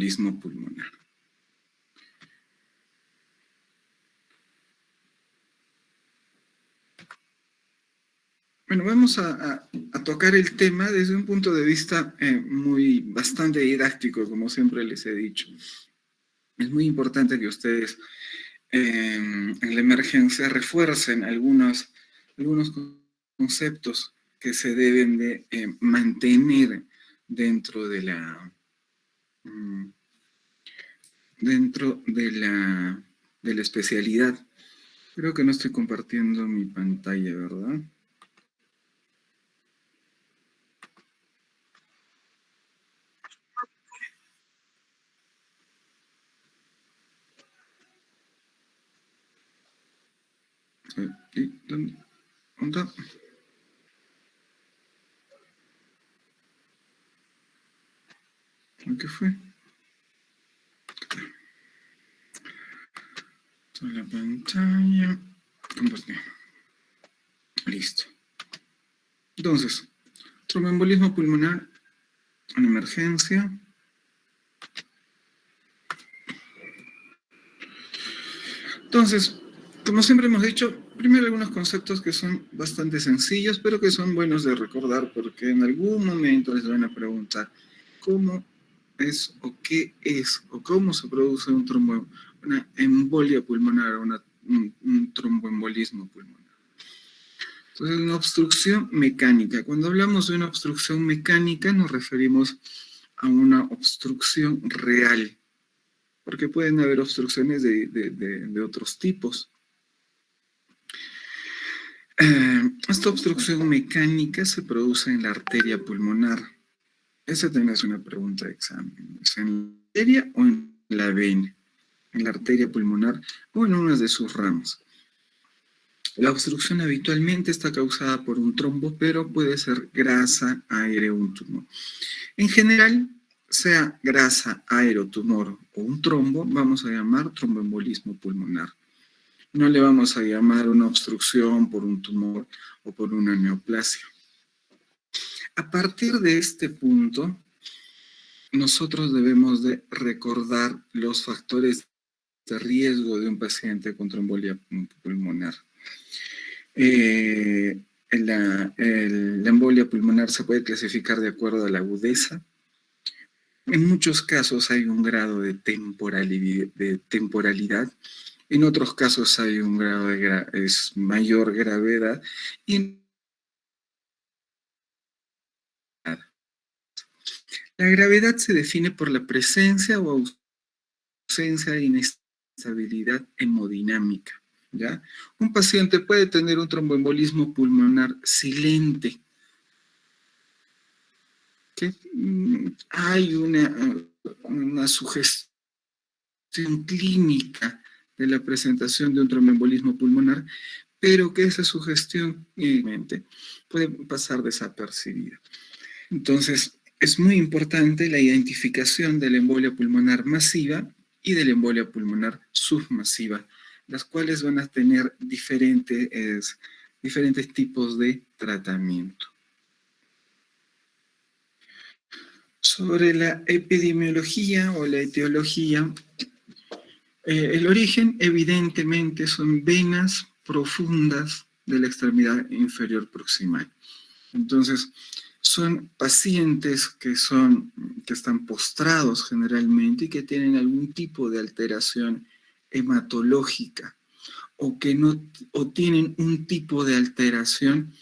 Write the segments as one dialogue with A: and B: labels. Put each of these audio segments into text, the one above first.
A: tromboembolismo pulmonar. Bueno, vamos a tocar el tema desde un punto de vista bastante didáctico, como siempre les he dicho. Es muy importante que ustedes en la emergencia refuercen algunos conceptos que se deben de mantener dentro de la especialidad. Creo que no estoy compartiendo mi pantalla, ¿verdad? ¿Dónde está? ¿Qué fue? Toda la pantalla. Compartir. Listo. Entonces, tromboembolismo pulmonar en emergencia. Entonces, como siempre hemos dicho, primero algunos conceptos que son bastante sencillos, pero que son buenos de recordar, porque en algún momento les van a preguntar cómo es o qué es o cómo se produce una embolia pulmonar o un tromboembolismo pulmonar. Entonces, una obstrucción mecánica. Cuando hablamos de una obstrucción mecánica, nos referimos a una obstrucción real, porque pueden haber obstrucciones de otros tipos. Esta obstrucción mecánica se produce en la arteria pulmonar. Esa también es una pregunta de examen. ¿Es en la arteria o en la vena? En la arteria pulmonar o en una de sus ramas. La obstrucción habitualmente está causada por un trombo, pero puede ser grasa, aire o un tumor. En general, sea grasa, aire, tumor o un trombo, vamos a llamar tromboembolismo pulmonar. No le vamos a llamar una obstrucción por un tumor o por una neoplasia. A partir de este punto, nosotros debemos de recordar los factores de riesgo de un paciente con tromboembolia pulmonar. La embolia pulmonar se puede clasificar de acuerdo a la agudeza. En muchos casos hay un grado de temporalidad. En otros casos hay un grado de mayor gravedad. Y la gravedad se define por la presencia o ausencia de inestabilidad hemodinámica. ¿Ya? Un paciente puede tener un tromboembolismo pulmonar silente. ¿Okay? Hay una sugestión clínica de la presentación de un tromboembolismo pulmonar, pero que esa sugestión puede pasar desapercibida. Entonces, es muy importante la identificación de la embolia pulmonar masiva y de la embolia pulmonar submasiva, las cuales van a tener diferentes tipos de tratamiento. Sobre la epidemiología o la etiología, el origen evidentemente son venas profundas de la extremidad inferior proximal. Entonces, son pacientes que están postrados generalmente y que tienen algún tipo de alteración hematológica o tienen un tipo de alteración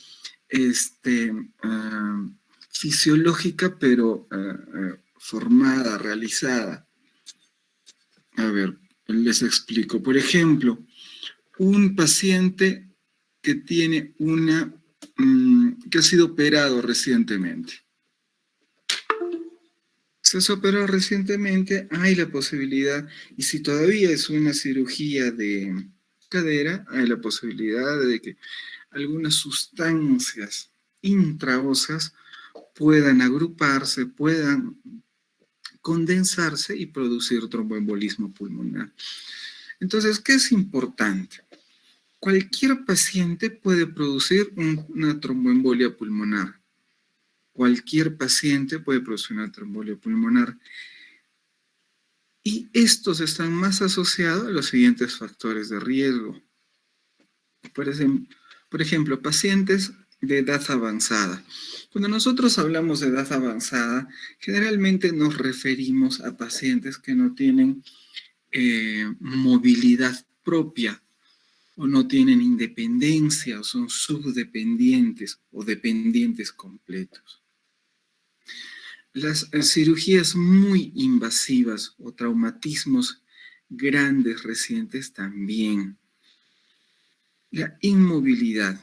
A: fisiológica, pero formada, realizada. A ver, les explico. Por ejemplo, un paciente que tiene que ha sido operado recientemente. Se ha operado recientemente, hay la posibilidad, y si todavía es una cirugía de cadera, hay la posibilidad de que algunas sustancias intraóseas puedan agruparse, puedan condensarse y producir tromboembolismo pulmonar. Entonces, ¿qué es importante? Cualquier paciente puede producir una tromboembolia pulmonar. Cualquier paciente puede producir una tromboembolia pulmonar. Y estos están más asociados a los siguientes factores de riesgo. Por ejemplo, pacientes de edad avanzada. Cuando nosotros hablamos de edad avanzada, generalmente nos referimos a pacientes que no tienen movilidad propia o no tienen independencia o son subdependientes o dependientes completos. Las cirugías muy invasivas o traumatismos grandes recientes también. La inmovilidad.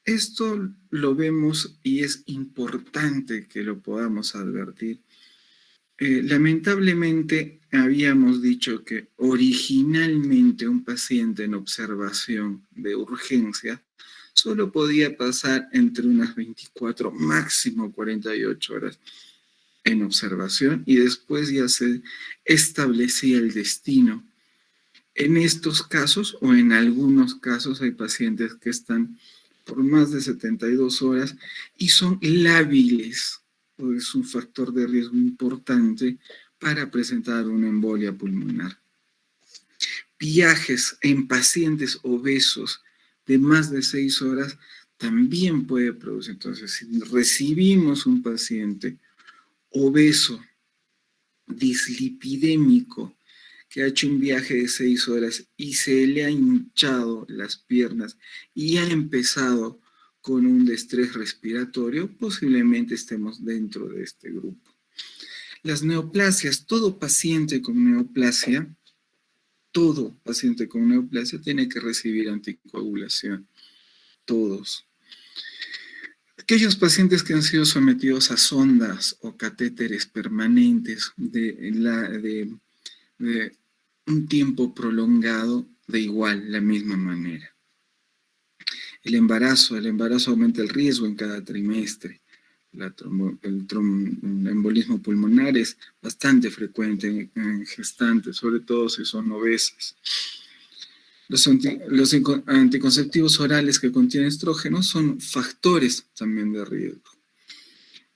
A: Esto lo vemos y es importante que lo podamos advertir. Lamentablemente habíamos dicho que originalmente un paciente en observación de urgencia solo podía pasar entre unas 24, máximo 48 horas en observación y después ya se establecía el destino. En estos casos o en algunos casos hay pacientes que están por más de 72 horas y son lábiles, o es un factor de riesgo importante para presentar una embolia pulmonar. Viajes en pacientes obesos de más de 6 horas también puede producir. Entonces, si recibimos un paciente obeso, dislipidémico, que ha hecho un viaje de 6 horas y se le ha hinchado las piernas y ha empezado con un estrés respiratorio, posiblemente estemos dentro de este grupo. Las neoplasias, todo paciente con neoplasia tiene que recibir anticoagulación, todos. Aquellos pacientes que han sido sometidos a sondas o catéteres permanentes de un tiempo prolongado, de igual, la misma manera. El embarazo aumenta el riesgo en cada trimestre. El embolismo pulmonar es bastante frecuente en gestantes, sobre todo si son obesas. Los anticonceptivos orales que contienen estrógenos son factores también de riesgo.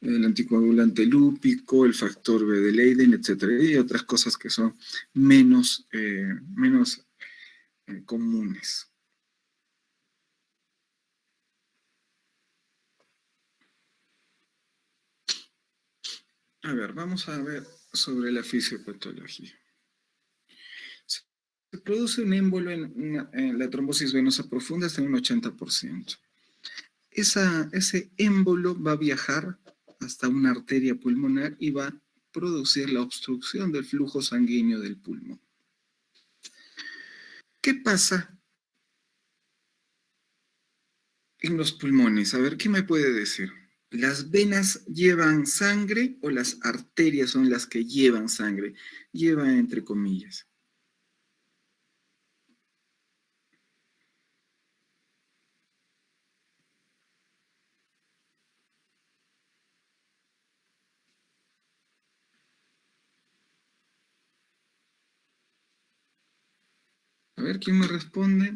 A: El anticoagulante lúpico, el factor B de Leiden, etcétera, y otras cosas que son menos comunes. A ver, vamos a ver sobre la fisiopatología. Se produce un émbolo en la trombosis venosa profunda hasta un 80%. Ese émbolo va a viajar hasta una arteria pulmonar y va a producir la obstrucción del flujo sanguíneo del pulmón. ¿Qué pasa en los pulmones? A ver, ¿qué me puede decir? ¿Las venas llevan sangre o las arterias son las que llevan sangre? Lleva entre comillas. A ver, ¿quién me responde?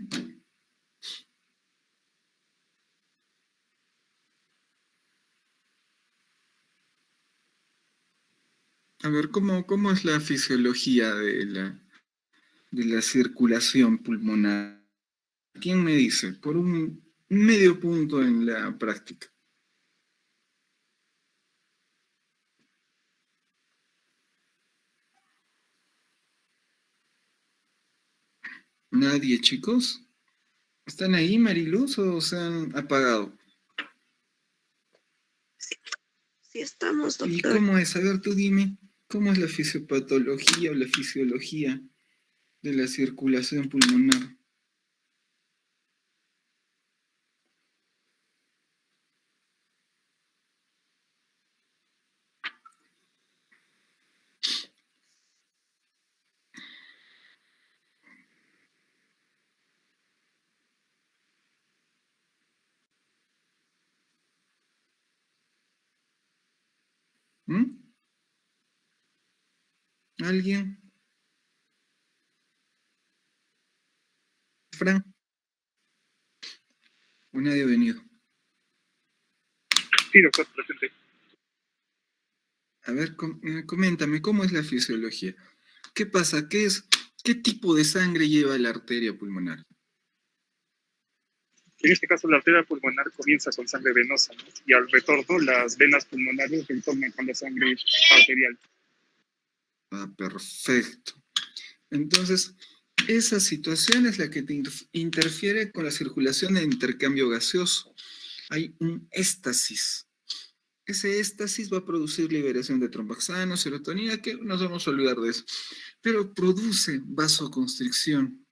A: A ver, ¿cómo es la fisiología de la circulación pulmonar? ¿Quién me dice? Por un medio punto en la práctica. ¿Nadie, chicos? ¿Están ahí, Mariluz, o se han apagado?
B: Sí estamos, doctor.
A: ¿Y cómo es? A ver, tú dime, ¿cómo es la fisiopatología o la fisiología de la circulación pulmonar? ¿Mm? ¿Alguien? ¿Fran? ¿O nadie ha venido?
C: Sí, doctor, presente.
A: A ver, coméntame, ¿cómo es la fisiología? ¿Qué pasa? ¿Qué tipo de sangre lleva la arteria pulmonar?
C: En este caso, la arteria pulmonar comienza con sangre venosa, ¿no? Y al retorno, las venas pulmonares retornan con la sangre arterial.
A: Ah, perfecto. Entonces, esa situación es la que te interfiere con la circulación de intercambio gaseoso. Hay un éstasis. Ese éstasis va a producir liberación de tromboxano, serotonina, que nos vamos a olvidar de eso, pero produce vasoconstricción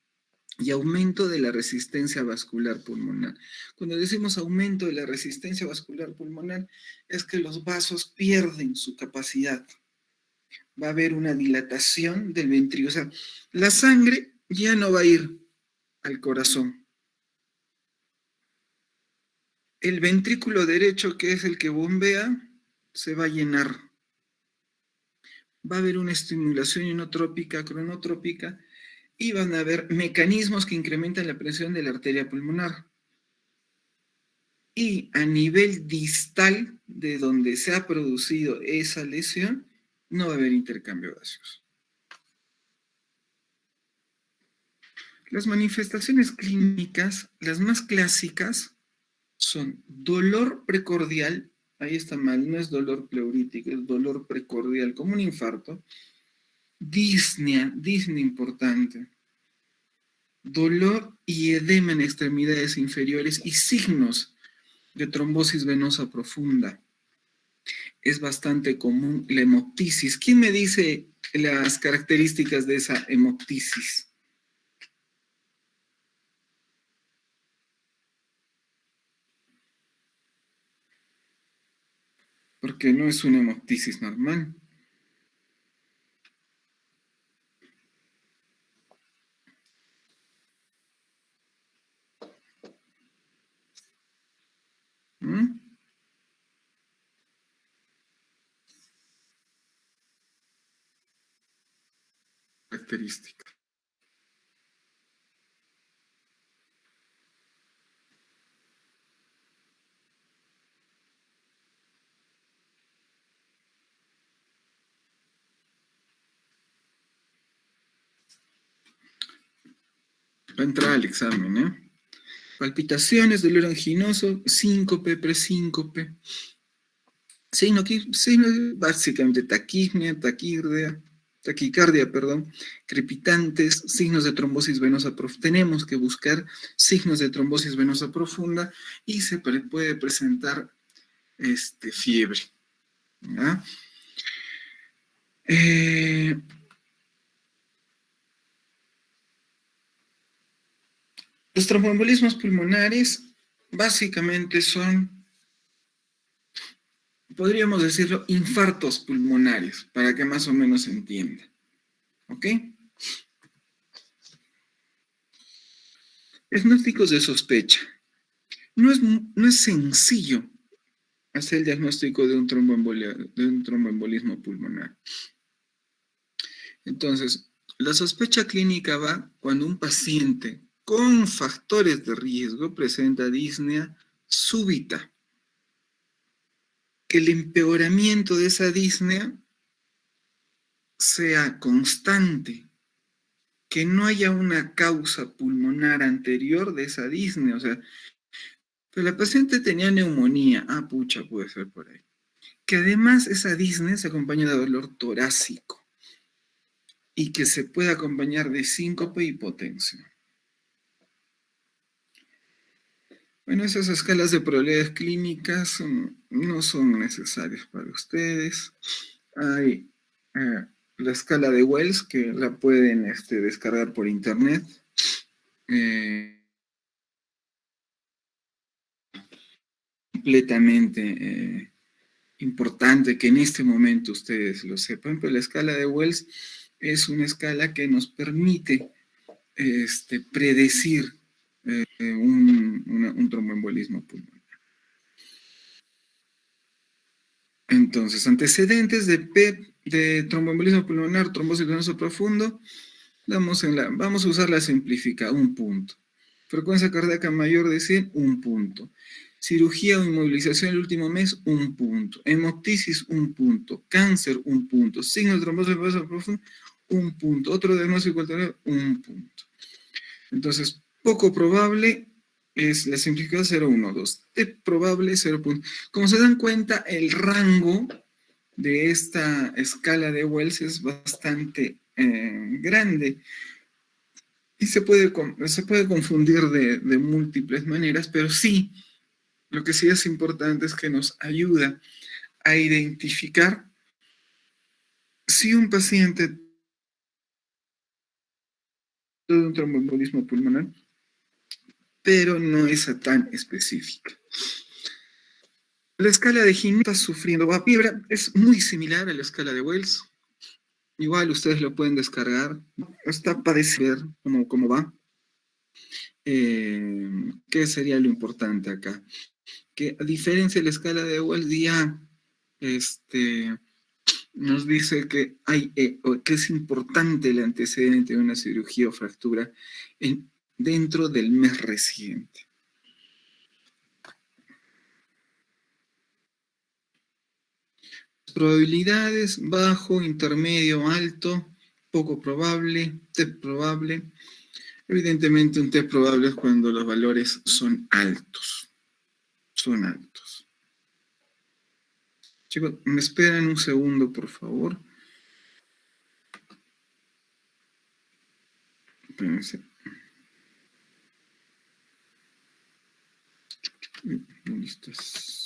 A: y aumento de la resistencia vascular pulmonar. Cuando decimos aumento de la resistencia vascular pulmonar, es que los vasos pierden su capacidad. Va a haber una dilatación del ventrículo. O sea, la sangre ya no va a ir al corazón. El ventrículo derecho, que es el que bombea, se va a llenar. Va a haber una estimulación inotrópica, cronotrópica, y van a haber mecanismos que incrementan la presión de la arteria pulmonar. Y a nivel distal de donde se ha producido esa lesión, no va a haber intercambio gaseoso. Las manifestaciones clínicas, las más clásicas, son dolor precordial, ahí está mal, no es dolor pleurítico, es dolor precordial, como un infarto, disnea importante, dolor y edema en extremidades inferiores y signos de trombosis venosa profunda. Es bastante común la hemoptisis. ¿Quién me dice las características de esa hemoptisis? Porque no es una hemoptisis normal. ¿Mm? Característica. Va a entrar al examen, ¿eh? Palpitaciones, dolor anginoso, síncope, presíncope. Signo, básicamente taquicardia, crepitantes, signos de trombosis venosa profunda. Tenemos que buscar signos de trombosis venosa profunda y se puede presentar fiebre. ¿Ya? Los tromboembolismos pulmonares básicamente son, podríamos decirlo, infartos pulmonares, para que más o menos se entienda. ¿Ok? Diagnósticos de sospecha. No es sencillo hacer el diagnóstico de un tromboembolismo pulmonar. Entonces, la sospecha clínica va cuando un paciente con factores de riesgo presenta disnea súbita. Que el empeoramiento de esa disnea sea constante, que no haya una causa pulmonar anterior de esa disnea, o sea, pero la paciente tenía neumonía, pucha, puede ser por ahí. Que además esa disnea se acompaña de dolor torácico y que se puede acompañar de síncope y hipotensión. Bueno, esas escalas de probabilidades clínicas no son necesarias para ustedes. Hay la escala de Wells que la pueden descargar por internet. Completamente importante que en este momento ustedes lo sepan, pero la escala de Wells es una escala que nos permite predecir un tromboembolismo pulmonar. Entonces, antecedentes de PEP, de tromboembolismo pulmonar, trombosis venoso profundo, vamos a usar la simplifica, 1 punto. Frecuencia cardíaca mayor de 100, 1 punto. Cirugía o inmovilización el último mes, 1 punto. Hemoptisis, 1 punto. Cáncer, 1 punto. Signos de trombosis venosa profunda, un punto. Otro diagnóstico alternativo, un punto. Entonces, poco probable es la simplificada 0, 1, 2. T probable 0 punto. Como se dan cuenta, el rango de esta escala de Wells es bastante grande y se puede confundir de múltiples maneras, pero sí, lo que sí es importante es que nos ayuda a identificar si un paciente tiene un tromboembolismo pulmonar, pero no es tan específica. La escala de Gini está sufriendo fiebre, es muy similar a la escala de Wells. Igual ustedes lo pueden descargar. Está para ver cómo va. ¿Qué sería lo importante acá? Que a diferencia de la escala de Wells, ya nos dice que que es importante el antecedente de una cirugía o fractura dentro del mes reciente. Probabilidades: bajo, intermedio, alto, poco probable, T probable. Evidentemente un T probable es cuando los valores son altos. Son altos. Chicos, me esperan un segundo, por favor. Espérense. ¿Dónde estás?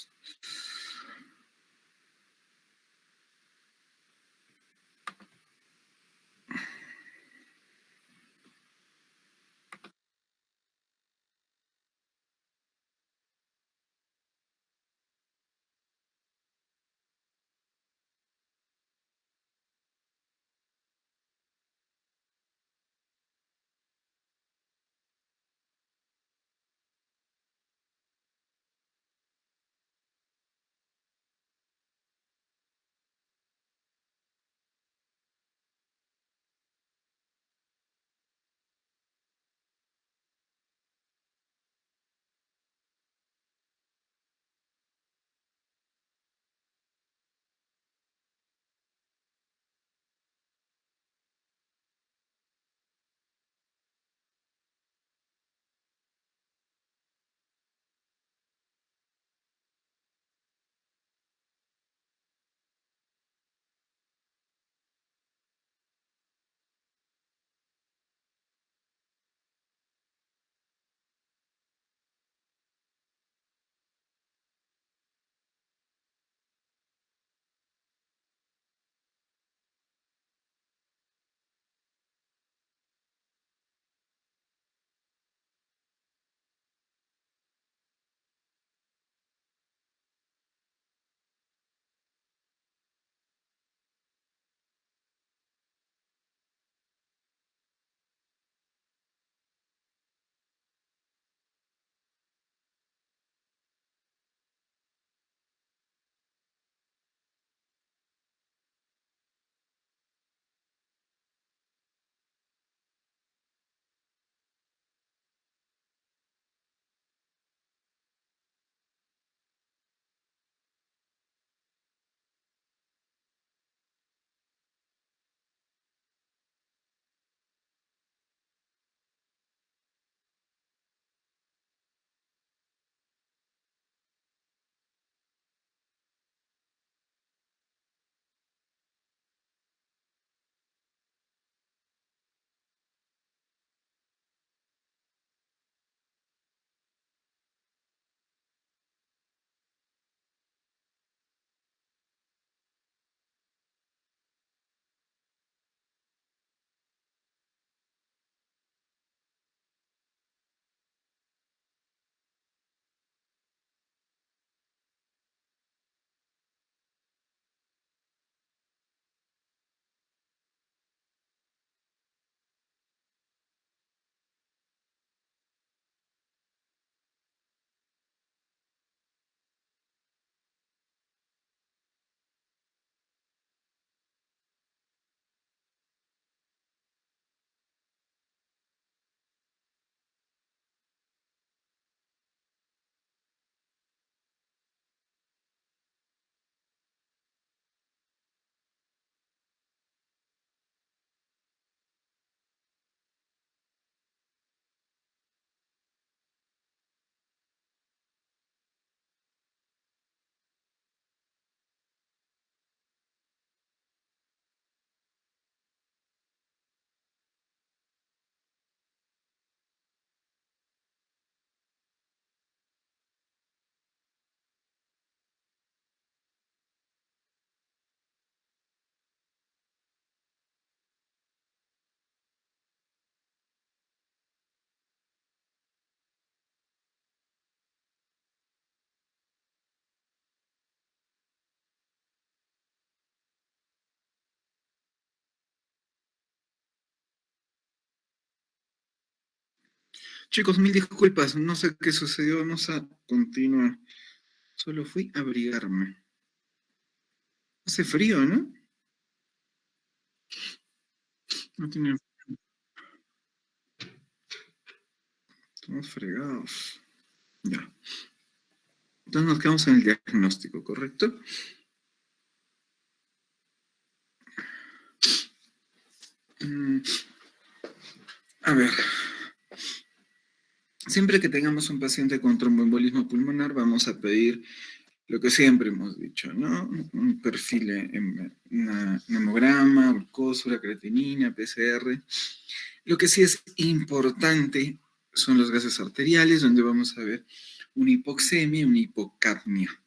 A: Chicos, mil disculpas, no sé qué sucedió, vamos a continuar. Solo fui a abrigarme. Hace frío, ¿no? No tiene... Estamos fregados. Ya. Entonces nos quedamos en el diagnóstico, ¿correcto? A ver. Siempre que tengamos un paciente con tromboembolismo pulmonar, vamos a pedir lo que siempre hemos dicho, ¿no? Un perfil en hemograma, glucósula, creatinina, PCR. Lo que sí es importante son los gases arteriales, donde vamos a ver una hipoxemia, una hipocapnia.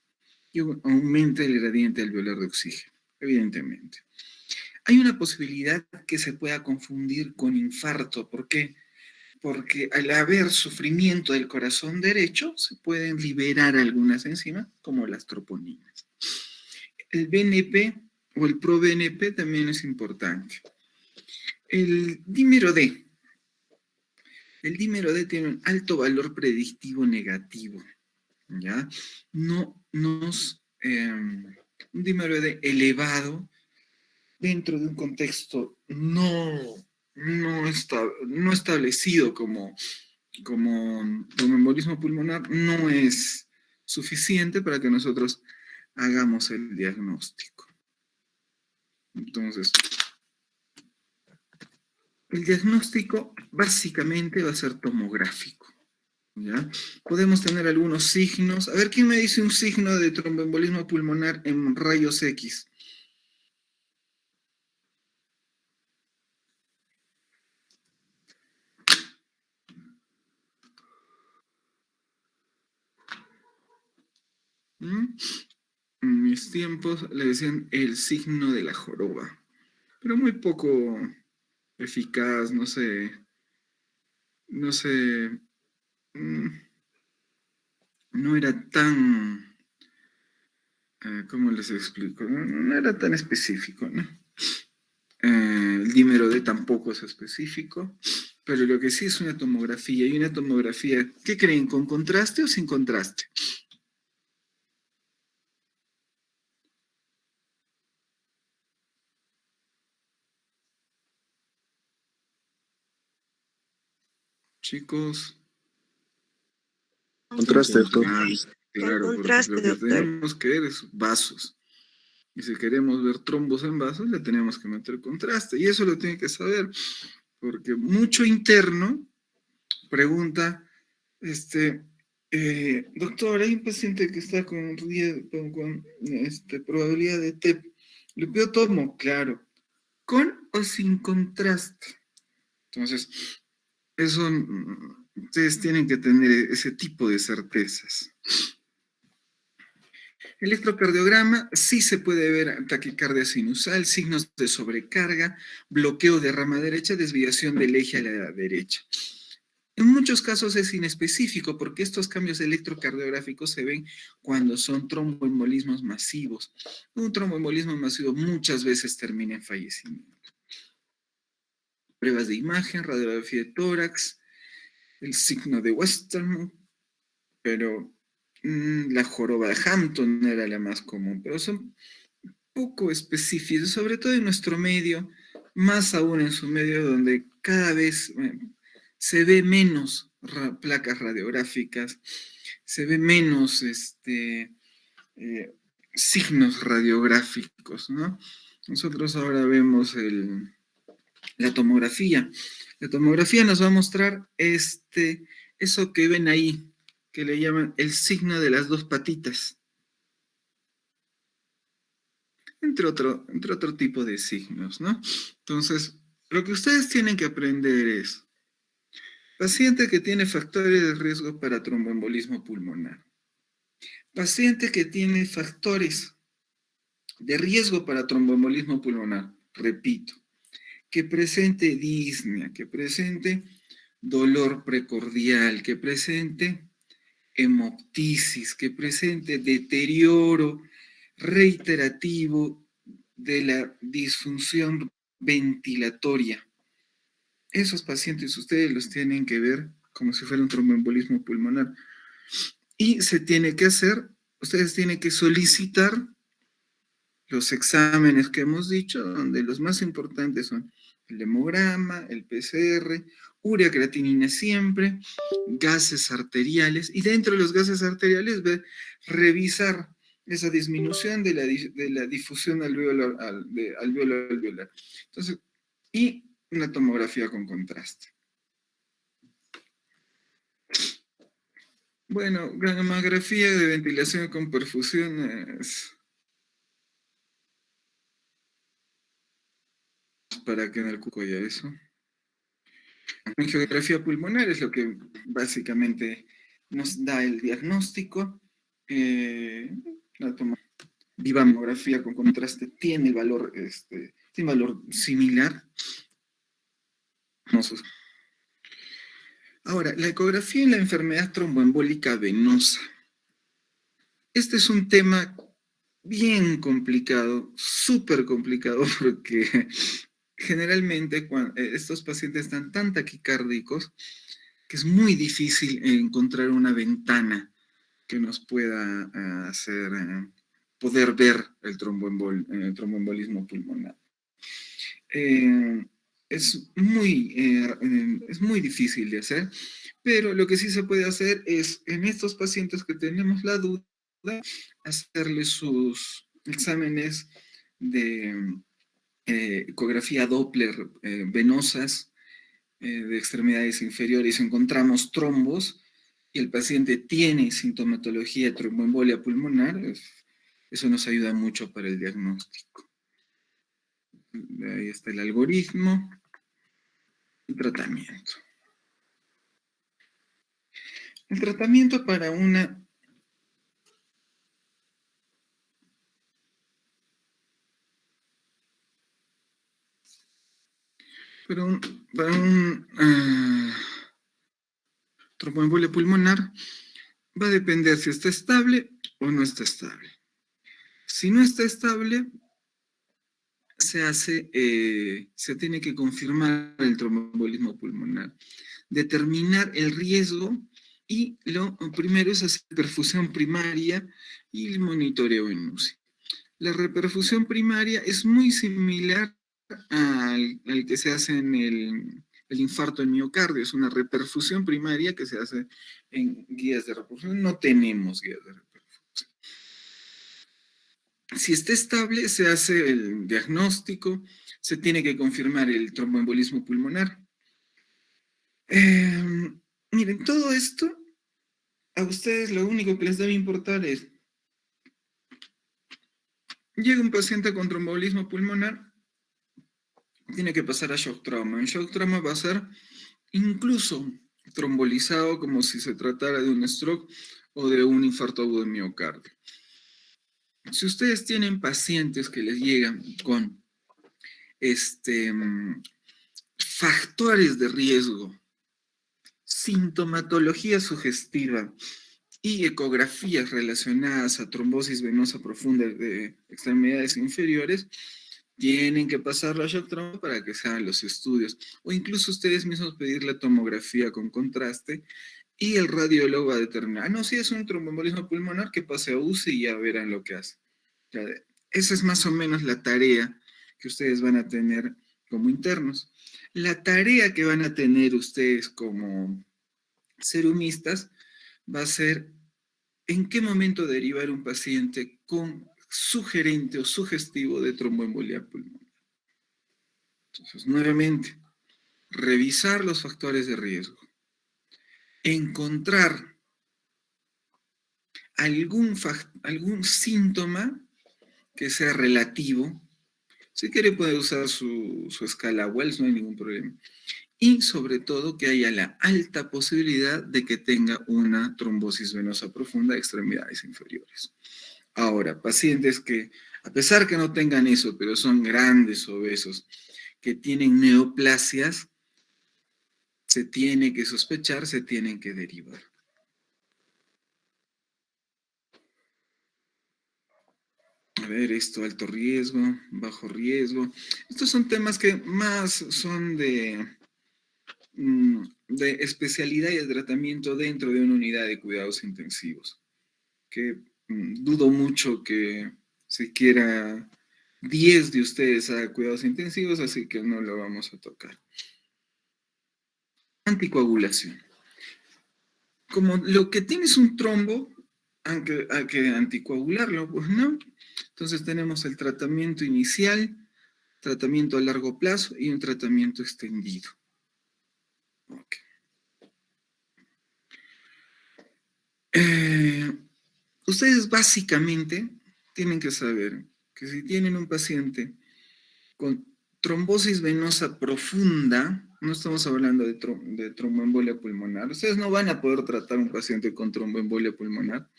A: Y aumenta el gradiente alveolar de oxígeno, evidentemente. Hay una posibilidad que se pueda confundir con infarto. ¿Por qué? Porque al haber sufrimiento del corazón derecho, se pueden liberar algunas enzimas, como las troponinas. El BNP o el proBNP también es importante. El dímero D. El dímero D tiene un alto valor predictivo negativo, ¿ya? Un dímero D elevado dentro de un contexto no establecido como embolismo pulmonar no es suficiente para que nosotros hagamos el diagnóstico. Entonces, el diagnóstico básicamente va a ser tomográfico, ¿ya? Podemos tener algunos signos. A ver, ¿quién me dice un signo de tromboembolismo pulmonar en rayos X? En mis tiempos le decían el signo de la joroba, pero muy poco eficaz, no sé, no era tan, ¿cómo les explico? No era tan específico, ¿no? El dímero D tampoco es específico, pero lo que sí es una tomografía, y una tomografía, ¿qué creen? ¿Con contraste o sin contraste? Chicos.
B: Contraste,
A: doctor.
B: Con
A: Claro, porque
B: contraste,
A: lo que
B: doctor.
A: tenemos que ver es vasos. Y si queremos ver trombos en vasos, le tenemos que meter contraste. Y eso lo tiene que saber, porque mucho interno pregunta, doctor, hay un paciente que está con probabilidad de TEP. Le pido tomo, claro. ¿Con o sin contraste? Entonces, eso, ustedes tienen que tener ese tipo de certezas. Electrocardiograma, sí se puede ver taquicardia sinusal, signos de sobrecarga, bloqueo de rama derecha, desviación del eje a la derecha. En muchos casos es inespecífico porque estos cambios electrocardiográficos se ven cuando son tromboembolismos masivos. Un tromboembolismo masivo muchas veces termina en fallecimiento. Pruebas de imagen, radiografía de tórax, el signo de Westermann, pero la joroba de Hampton era la más común, pero son poco específicos, sobre todo en nuestro medio, más aún en su medio donde cada vez se ve menos placas radiográficas, se ve menos signos radiográficos, ¿no? Nosotros ahora vemos la tomografía. La tomografía nos va a mostrar eso que ven ahí, que le llaman el signo de las dos patitas. Entre otro tipo de signos, ¿no? Entonces, lo que ustedes tienen que aprender es, paciente que tiene factores de riesgo para tromboembolismo pulmonar, paciente que tiene factores de riesgo para tromboembolismo pulmonar, repito, que presente disnea, que presente dolor precordial, que presente hemoptisis, que presente deterioro reiterativo de la disfunción ventilatoria. Esos pacientes ustedes los tienen que ver como si fuera un tromboembolismo pulmonar. Y se tiene que hacer, ustedes tienen que solicitar los exámenes que hemos dicho, donde los más importantes son el hemograma, el PCR, urea creatinina siempre, gases arteriales, y dentro de los gases arteriales revisar esa disminución de la difusión alveolar. Entonces, y una tomografía con contraste. Bueno, gamografía de ventilación con perfusión es para que en el cuco haya eso. Angiografía pulmonar es lo que básicamente nos da el diagnóstico. La mamografía con contraste tiene valor, tiene valor similar. Ahora, la ecografía en la enfermedad tromboembólica venosa. Este es un tema bien complicado, súper complicado, porque generalmente estos pacientes están tan taquicárdicos que es muy difícil encontrar una ventana que nos pueda hacer poder ver el tromboembolismo pulmonar. Es muy difícil de hacer, pero lo que sí se puede hacer es, en estos pacientes que tenemos la duda, hacerle sus exámenes de ecografía Doppler venosas de extremidades inferiores. Si encontramos trombos y el paciente tiene sintomatología de tromboembolia pulmonar, eso nos ayuda mucho para el diagnóstico. Ahí está el algoritmo y tratamiento. El tratamiento para una tromboembolia pulmonar va a depender si está estable o no está estable. Si no está estable, se tiene que confirmar el tromboembolismo pulmonar, determinar el riesgo, y lo primero es hacer perfusión primaria y el monitoreo en UCI. La reperfusión primaria es muy similar al que se hace en el infarto del miocardio. Es una reperfusión primaria que se hace en guías de reperfusión. No tenemos guías de reperfusión. Si está estable, se hace el diagnóstico, se tiene que confirmar el tromboembolismo pulmonar. Miren, todo esto, a ustedes lo único que les debe importar es, llega un paciente con tromboembolismo pulmonar, tiene que pasar a shock trauma. El shock trauma va a ser incluso trombolizado como si se tratara de un stroke o de un infarto agudo de miocardio. Si ustedes tienen pacientes que les llegan con factores de riesgo, sintomatología sugestiva y ecografías relacionadas a trombosis venosa profunda de extremidades inferiores, tienen que pasarlo a shock trauma para que se hagan los estudios, o incluso ustedes mismos pedir la tomografía con contraste y el radiólogo va a determinar, no, si es un tromboembolismo pulmonar, que pase a UCI y ya verán lo que hace. Esa es más o menos la tarea que ustedes van a tener como internos. La tarea que van a tener ustedes como serumistas va a ser en qué momento derivar un paciente con sugerente o sugestivo de tromboembolia pulmonar. Entonces, nuevamente, revisar los factores de riesgo, encontrar algún síntoma que sea relativo. Si quiere puede usar su escala Wells, no hay ningún problema. Y sobre todo que haya la alta posibilidad de que tenga una trombosis venosa profunda de extremidades inferiores. Ahora, pacientes que, a pesar que no tengan eso, pero son grandes obesos, que tienen neoplasias, se tiene que sospechar, se tienen que derivar. A ver, esto, alto riesgo, bajo riesgo. Estos son temas que más son de de especialidad y de tratamiento dentro de una unidad de cuidados intensivos, que dudo mucho que siquiera 10 de ustedes hagan cuidados intensivos, así que no lo vamos a tocar. Anticoagulación. Como lo que tienes un trombo, hay que anticoagularlo, pues no. Entonces tenemos el tratamiento inicial, tratamiento a largo plazo y un tratamiento extendido. Okay. Ustedes básicamente tienen que saber que si tienen un paciente con trombosis venosa profunda, no estamos hablando de tromboembolia pulmonar, ustedes no van a poder tratar un paciente con tromboembolia pulmonar,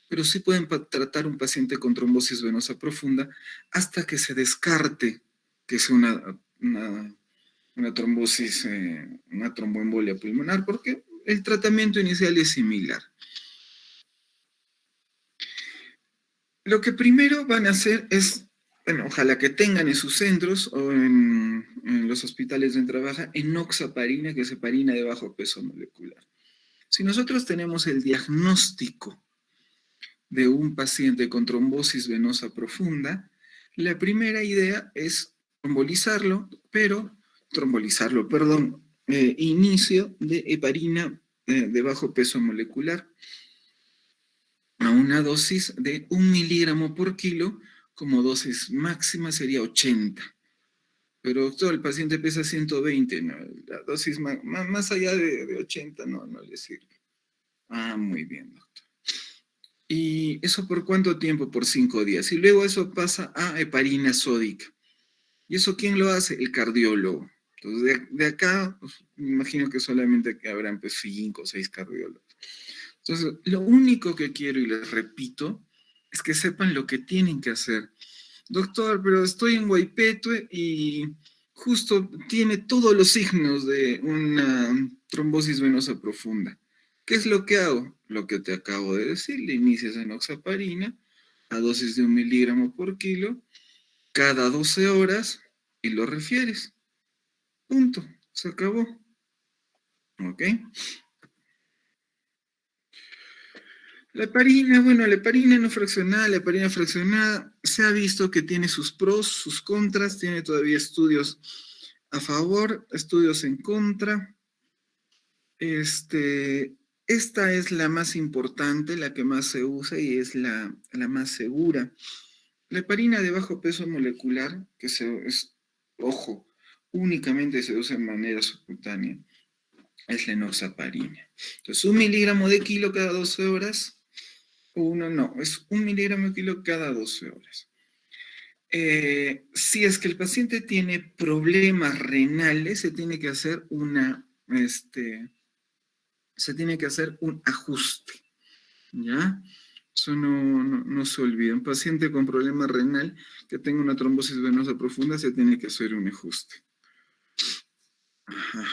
A: pero sí pueden tratar un paciente con trombosis venosa profunda hasta que se descarte que es una trombosis, una tromboembolia pulmonar, porque el tratamiento inicial es similar. Lo que primero van a hacer es, bueno, ojalá que tengan en sus centros o en los hospitales donde trabaja, enoxaparina, que es heparina de bajo peso molecular. Si nosotros tenemos el diagnóstico de un paciente con trombosis venosa profunda, la primera idea es inicio de heparina de bajo peso molecular a una dosis de 1 miligramo por kilo, como dosis máxima sería 80. Pero doctor, el paciente pesa 120, ¿no? La dosis más allá de 80 no le sirve. Ah, muy bien, doctor. ¿Y eso por cuánto tiempo? Por 5 días. Y luego eso pasa a heparina sódica. ¿Y eso quién lo hace? El cardiólogo. Entonces, de acá, pues, me imagino que solamente habrán 5 o 6 cardiólogos. Entonces, lo único que quiero y les repito es que sepan lo que tienen que hacer. Doctor, pero estoy en Guaypetue y justo tiene todos los signos de una trombosis venosa profunda. ¿Qué es lo que hago? Lo que te acabo de decir, le inicias enoxaparina a dosis de 1 miligramo por kilo cada 12 horas y lo refieres. Punto. Se acabó. ¿Ok? La heparina, bueno, la heparina no fraccionada, la heparina fraccionada, se ha visto que tiene sus pros, sus contras, tiene todavía estudios a favor, estudios en contra. Esta es la más importante, la que más se usa y es la más segura. La heparina de bajo peso molecular, ojo, únicamente se usa en manera subcutánea, es la enoxaparina. Entonces, 1 miligramo de kilo cada 12 horas, es 1 miligramo de kilo cada 12 horas. Si es que el paciente tiene problemas renales, se tiene que hacer un ajuste, ¿ya? Eso no se olvide. Un paciente con problema renal que tenga una trombosis venosa profunda se tiene que hacer un ajuste. Ajá.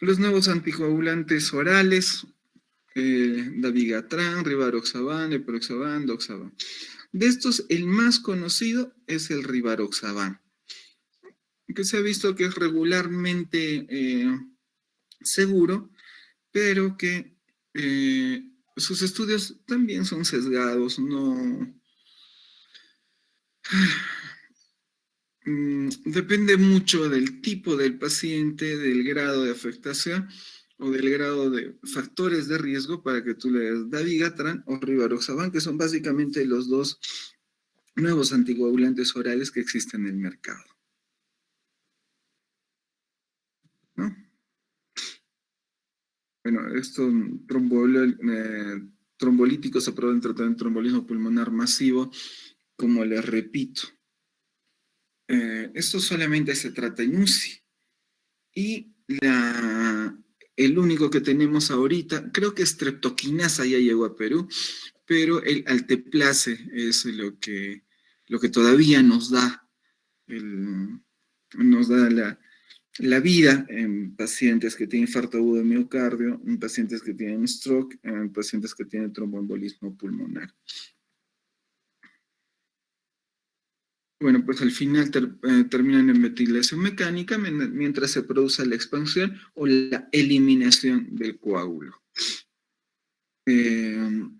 A: Los nuevos anticoagulantes orales, dabigatran, rivaroxaban, eproxaban, doxaban. De estos, el más conocido es el rivaroxaban, que se ha visto que es regularmente seguro, pero que sus estudios también son sesgados, depende mucho del tipo del paciente, del grado de afectación o del grado de factores de riesgo para que tú le des dabigatran o rivaroxaban, que son básicamente los dos nuevos anticoagulantes orales que existen en el mercado, ¿no? Bueno, estos trombolíticos aprobados en tratamiento de trombolismo pulmonar masivo, como les repito, esto solamente se trata en UCI. Y el único que tenemos ahorita, creo que streptokinasa ya llegó a Perú, pero el alteplase es lo que todavía nos da la vida en pacientes que tienen infarto agudo de miocardio, en pacientes que tienen stroke, en pacientes que tienen tromboembolismo pulmonar. Bueno, pues al final terminan en ventilación mecánica mientras se produce la expansión o la eliminación del coágulo. En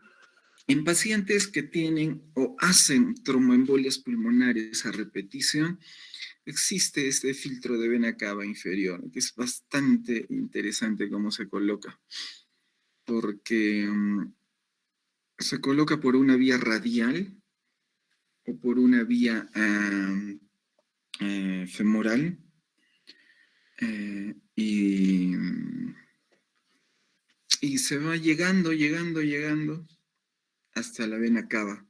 A: pacientes que tienen o hacen tromboembolias pulmonares a repetición, existe este filtro de vena cava inferior, que es bastante interesante cómo se coloca, porque se coloca por una vía radial o por una vía femoral, y se va llegando hasta la vena cava.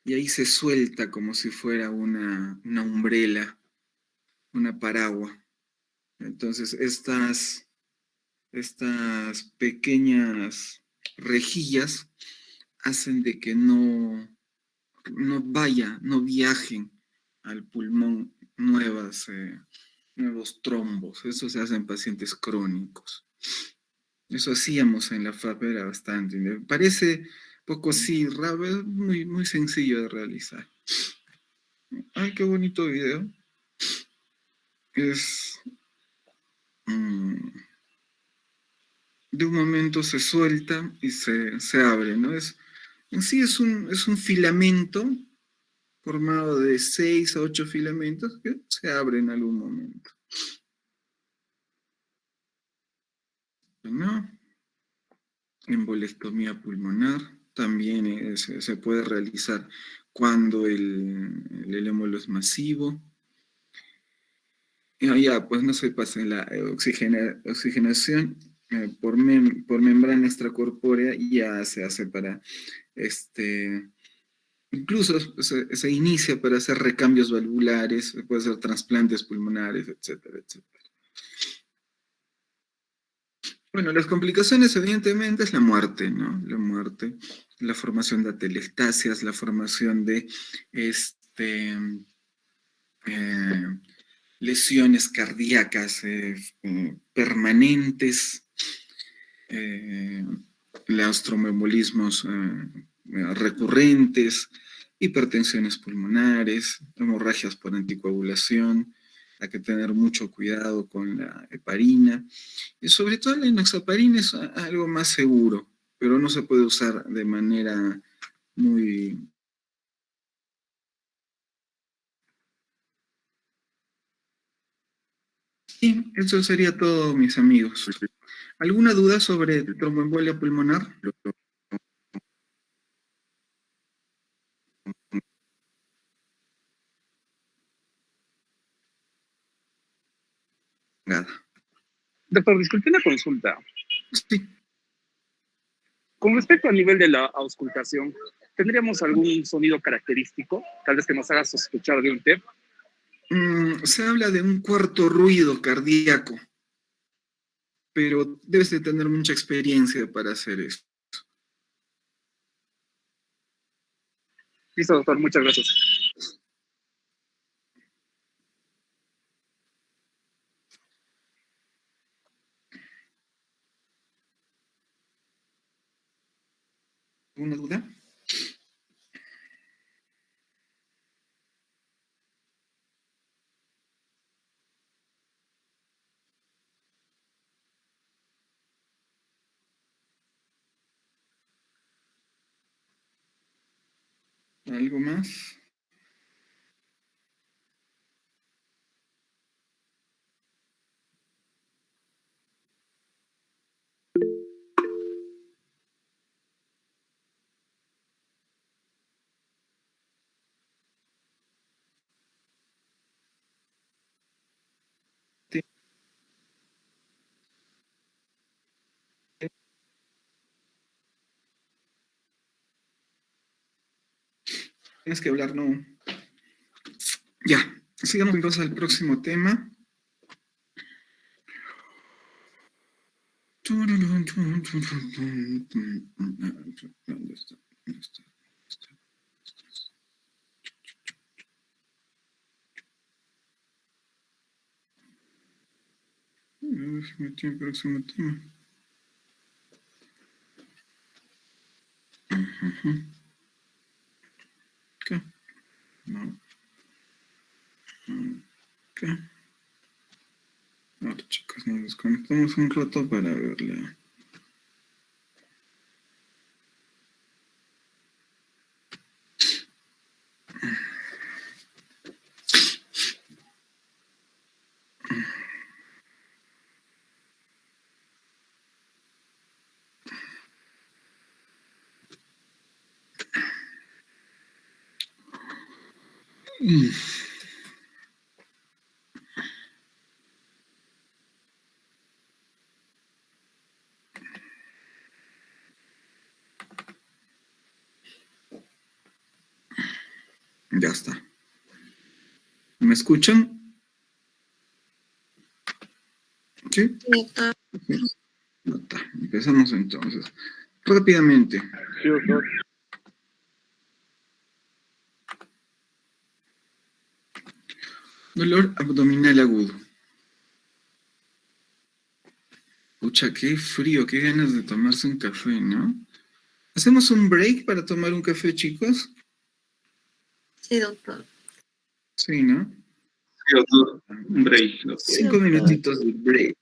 A: Y ahí se suelta como si fuera una umbrela, una paraguas. Entonces, estas pequeñas rejillas hacen de que no viajen al pulmón nuevos trombos. Eso se hace en pacientes crónicos. Eso hacíamos en la FAP, era bastante. Me parece poco así, muy, muy sencillo de realizar. Ay, qué bonito video. Es de un momento se suelta y se abre, ¿no? En sí es un filamento formado de 6 a 8 filamentos que se abren en algún momento. ¿No? Embolectomía pulmonar también se puede realizar cuando el émbolo es masivo. Ya, pues no se pasa en la oxigenación por membrana extracorpórea, ya se hace para incluso se inicia para hacer recambios valvulares, puede hacer trasplantes pulmonares, etcétera, etcétera. Bueno, las complicaciones evidentemente es la muerte, ¿no? La muerte, la formación de atelectasias, la formación de lesiones cardíacas permanentes, los tromboembolismos recurrentes, hipertensiones pulmonares, hemorragias por anticoagulación. Hay que tener mucho cuidado con la heparina. Y sobre todo la enoxaparina es algo más seguro, pero no se puede usar de manera muy... Sí, eso sería todo, mis amigos. ¿Alguna duda sobre tromboembolia pulmonar? Nada.
C: Doctor, disculpe la consulta.
A: Sí.
C: Con respecto al nivel de la auscultación, ¿tendríamos algún sonido característico? Tal vez que nos haga sospechar de un TEP.
A: Se habla de un cuarto ruido cardíaco, pero debes de tener mucha experiencia para hacer eso.
C: Listo, doctor, muchas gracias.
A: ¿Alguna duda? ¿Algo más? Tienes que hablar, no. Ya, sigamos entonces al próximo tema. ¿Dónde está? ¿Dónde está? Metí el próximo tema. ¿Qué? No. ¿Qué? Ahora, chicos, nos desconectamos un rato para verla. Ya está. ¿Me escuchan? ¿Sí?
B: Sí,
A: Ya está. Empezamos entonces. Rápidamente.
C: Sí, doctor.
A: Dolor abdominal agudo. Pucha, qué frío, qué ganas de tomarse un café, ¿no? ¿Hacemos un break para tomar un café, chicos?
B: sí, doctor.
A: Sí, ¿no?
D: Sí, doctor. Un break, doctor.
B: Sí,
A: 5
B: doctor.
A: minutitos de break.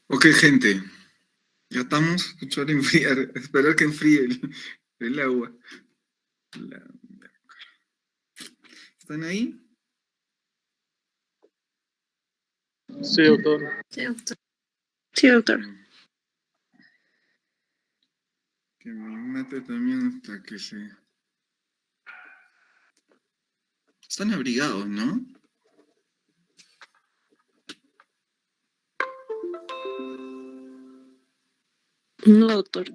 A: Ok, gente. Ya estamos. Escuchar enfriar. Esperar que enfríe el agua. La- ¿Están ahí?
C: Sí, doctor.
B: Sí, doctor.
E: Sí, doctor.
A: Que me mate también hasta que se... Están abrigados, ¿no?
E: No, doctor.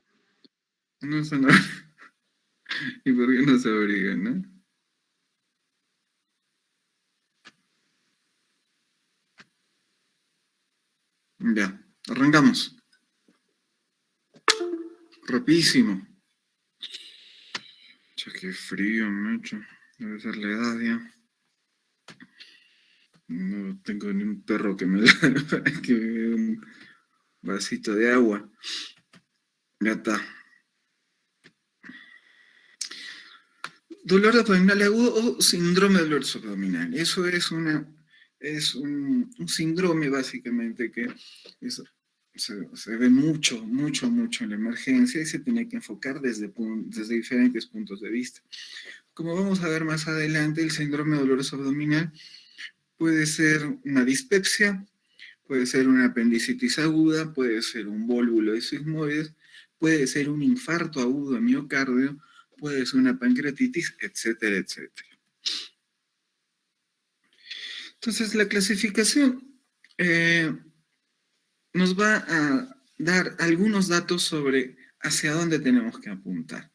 A: No están abrigados. ¿Y por qué no se abrigan, no? Ya, arrancamos. Rapidísimo. Che, qué frío, macho. Debe ser la edad ya. No tengo ni un perro que me ladre para que me dé un vasito de agua. Ya está. Dolor abdominal agudo o síndrome de dolor abdominal. Eso es un síndrome básicamente que se ve mucho en la emergencia y se tiene que enfocar desde diferentes puntos de vista. Como vamos a ver más adelante, el síndrome de dolor abdominal puede ser una dispepsia, puede ser una apendicitis aguda, puede ser un vólvulo de sigmoides, puede ser un infarto agudo de miocardio, puede ser una pancreatitis, etcétera, etcétera. Entonces, la clasificación nos va a dar algunos datos sobre hacia dónde tenemos que apuntar.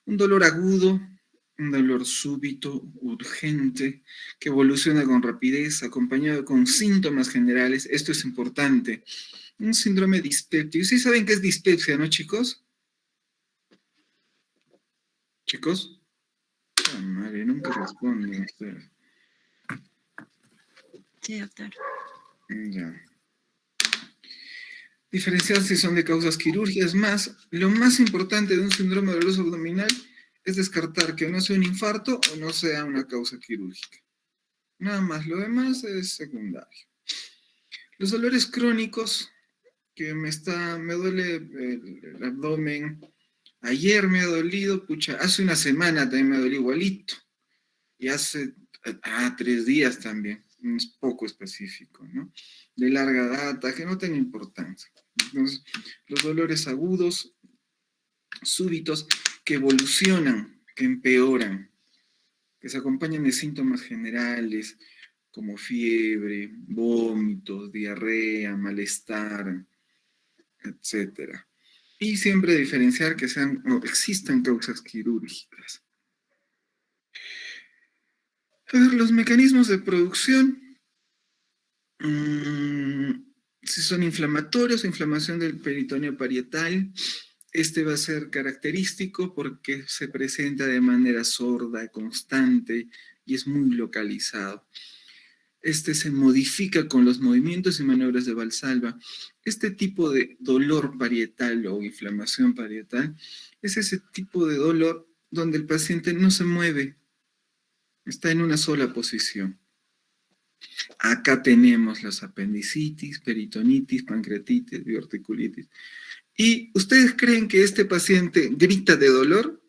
A: Un dolor agudo, un dolor súbito, urgente, que evoluciona con rapidez, acompañado con síntomas generales. Esto es importante. Un síndrome dispéptico. ¿Sí saben qué es dispepsia, no, chicos? ¿Chicos? Ah, madre, nunca responden ustedes.
B: Sí, doctor.
A: Ya. Diferenciar si son de causas quirúrgicas. Más, lo más importante de un síndrome doloroso abdominal es descartar que no sea un infarto o no sea una causa quirúrgica. Nada más, lo demás es secundario. Los dolores crónicos, que me duele el abdomen, ayer me ha dolido, pucha, hace una semana también me dolió igualito, y hace 3 días también, es poco específico, ¿no? De larga data, que no tiene importancia. Entonces, los dolores agudos, súbitos, que evolucionan, que empeoran, que se acompañan de síntomas generales como fiebre, vómitos, diarrea, malestar, etcétera. Y siempre diferenciar que sean o existan causas quirúrgicas. A ver, los mecanismos de producción, si son inflamatorios, inflamación del peritoneo parietal, este va a ser característico porque se presenta de manera sorda, constante y es muy localizado. Este se modifica con los movimientos y maniobras de Valsalva. Este tipo de dolor parietal o inflamación parietal es ese tipo de dolor donde el paciente no se mueve, está en una sola posición. Acá tenemos las apendicitis, peritonitis, pancreatitis, diverticulitis. ¿Y ustedes creen que este paciente grita de dolor?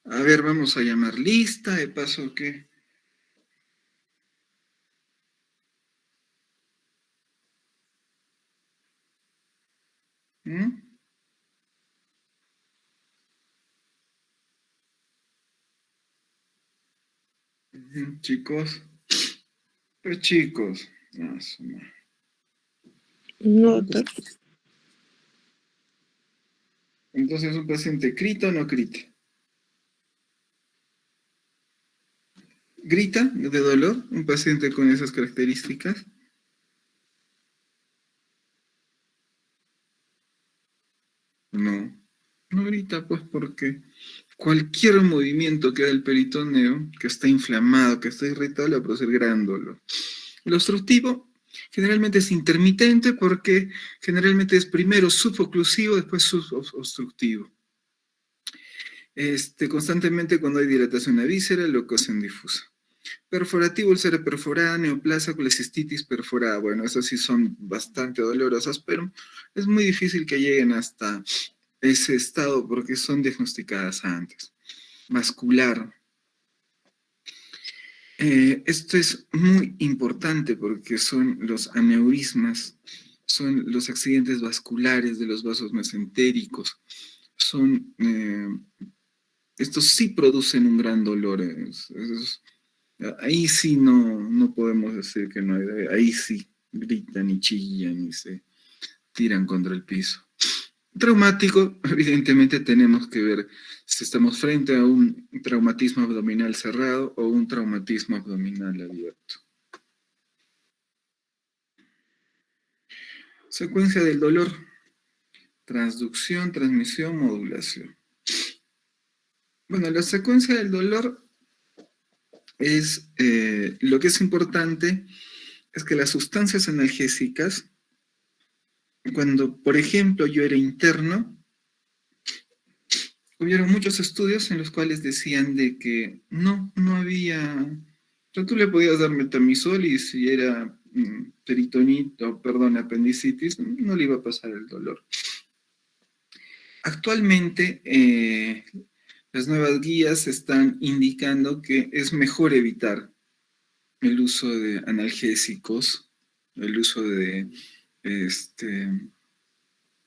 A: A ver, vamos a llamar lista, de paso que... ¿Mm? Chicos, pues chicos, no,
E: No, doctor.
A: entonces un paciente grita o no grita. ¿Grita de dolor un paciente con esas características? No, no grita pues porque cualquier movimiento que da el peritoneo, que está inflamado, que está irritado, le va a producir gran dolor. El obstructivo generalmente es intermitente porque generalmente es primero suboclusivo, después subobstructivo. Constantemente cuando hay dilatación de la víscera, localización difusa. Perforativo, úlcera perforada, neoplasia, colecistitis perforada. Bueno, esas sí son bastante dolorosas, pero es muy difícil que lleguen hasta ese estado porque son diagnosticadas antes. Vascular. Esto es muy importante porque son los aneurismas, son los accidentes vasculares de los vasos mesentéricos, estos sí producen un gran dolor. Ahí sí no podemos decir que no hay, ahí sí gritan y chillan y se tiran contra el piso. Traumático, evidentemente tenemos que ver si estamos frente a un traumatismo abdominal cerrado o un traumatismo abdominal abierto. Secuencia del dolor. Transducción, transmisión, modulación. Bueno, la secuencia del dolor es, lo que es importante es que las sustancias analgésicas, cuando, por ejemplo, yo era interno, hubieron muchos estudios en los cuales decían de que no había, o sea, tú le podías dar metamizol y si era peritonito, perdón, apendicitis, no le iba a pasar el dolor. Actualmente, las nuevas guías están indicando que es mejor evitar el uso de analgésicos, el uso de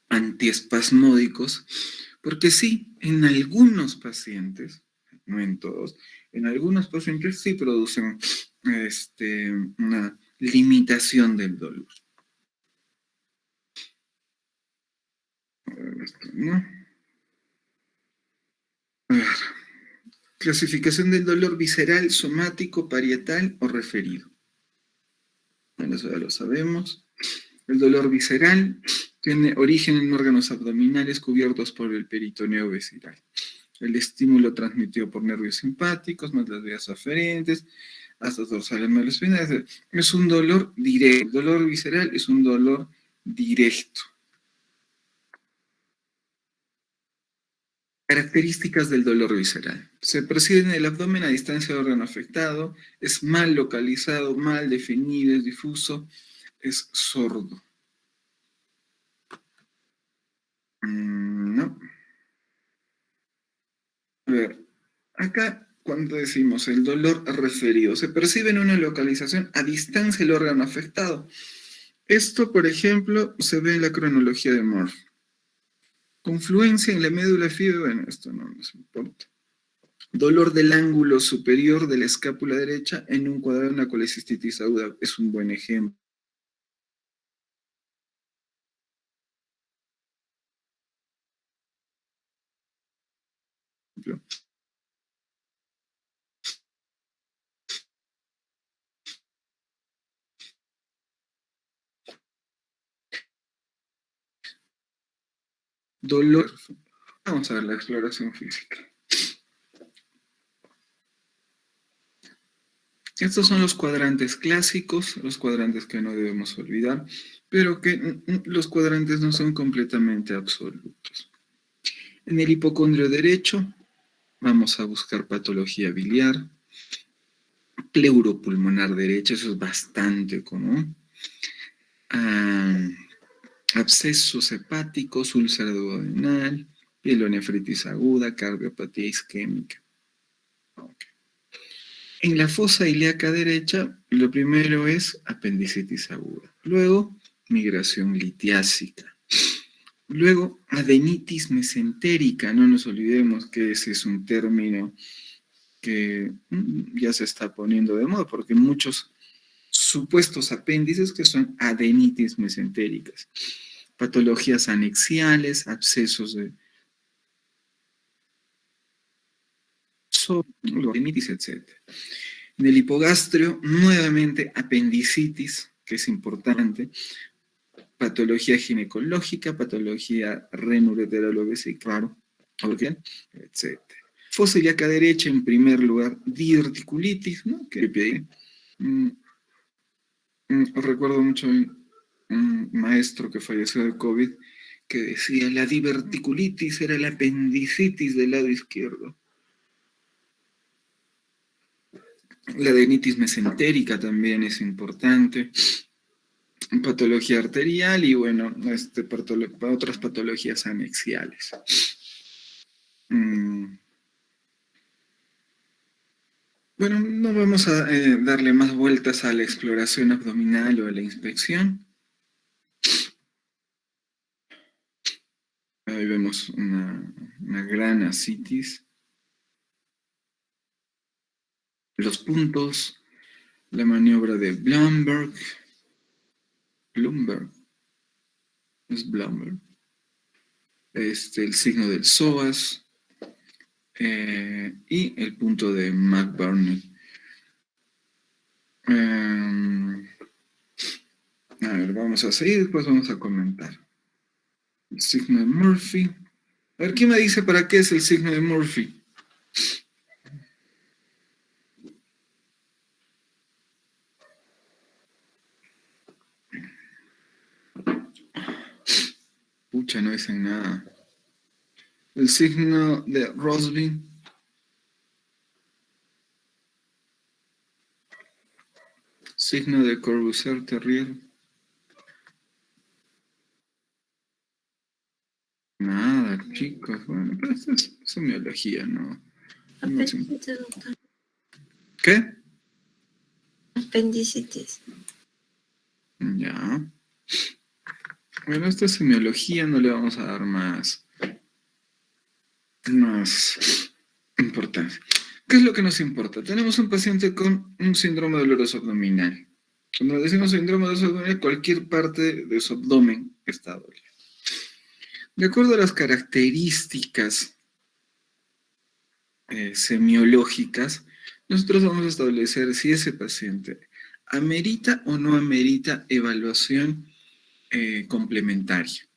A: antiespasmódicos, porque sí, en algunos pacientes, no en todos, en algunos pacientes sí producen una limitación del dolor. ¿No? A ver. Clasificación del dolor visceral, somático, parietal o referido. Bueno, eso ya lo sabemos. El dolor visceral tiene origen en órganos abdominales cubiertos por el peritoneo visceral. El estímulo transmitido por nervios simpáticos, más las vías aferentes, hasta dorsales meloespinales. Es un dolor directo. El dolor visceral es un dolor directo. Características del dolor visceral. Se percibe en el abdomen a distancia del órgano afectado, es mal localizado, mal definido, es difuso, es sordo. No. A ver, acá cuando decimos el dolor referido, se percibe en una localización a distancia del órgano afectado. Esto, por ejemplo, se ve en la cronología de Murphy. Confluencia en la médula fibra, bueno, esto no nos importa. Dolor del ángulo superior de la escápula derecha en un cuadro de una colecistitis aguda, es un buen ejemplo. Dolor. Vamos a ver la exploración física. Estos son los cuadrantes clásicos, los cuadrantes que no debemos olvidar, pero que los cuadrantes no son completamente absolutos. En el hipocondrio derecho vamos a buscar patología biliar, pleuropulmonar derecha, eso es bastante común. Abscesos hepáticos, úlcera duodenal, pielonefritis aguda, cardiopatía isquémica. Okay. En la fosa ilíaca derecha, lo primero es apendicitis aguda. Luego, migración litiásica. Luego, adenitis mesentérica. No nos olvidemos que ese es un término que ya se está poniendo de moda, porque muchos supuestos apéndices que son adenitis mesentéricas. Patologías anexiales, abscesos de adenitis, etc. En el hipogastrio, nuevamente apendicitis, que es importante, patología ginecológica, patología renureterologésica, etc. Fosa ilíaca derecha, en primer lugar, diverticulitis, ¿no? Recuerdo mucho un maestro que falleció de COVID, que decía la diverticulitis era la apendicitis del lado izquierdo. La adenitis mesentérica también es importante. Patología arterial y, bueno, otras patologías anexiales. Bueno, no vamos a darle más vueltas a la exploración abdominal o a la inspección. Ahí vemos una gran ascitis. Los puntos, la maniobra de Blumberg. Es Blumberg. El signo del psoas. Y el punto de McBurney. A ver, vamos a seguir, después vamos a comentar. El signo de Murphy. A ver, ¿quién me dice para qué es el signo de Murphy? Pucha, no dicen nada. El signo de Rossby. Signo de Corbusier-Terrier. Nada, chicos. Bueno, pero esto es semiología, ¿no?
B: Apendicitis, doctor.
A: ¿Qué?
B: Apendicitis.
A: Ya. Bueno, esta es semiología, no le vamos a dar más importancia. ¿Qué es lo que nos importa? Tenemos un paciente con un síndrome doloroso abdominal. Cuando decimos síndrome doloroso abdominal, cualquier parte de su abdomen está dolida. De acuerdo a las características semiológicas, nosotros vamos a establecer si ese paciente amerita o no amerita evaluación complementaria.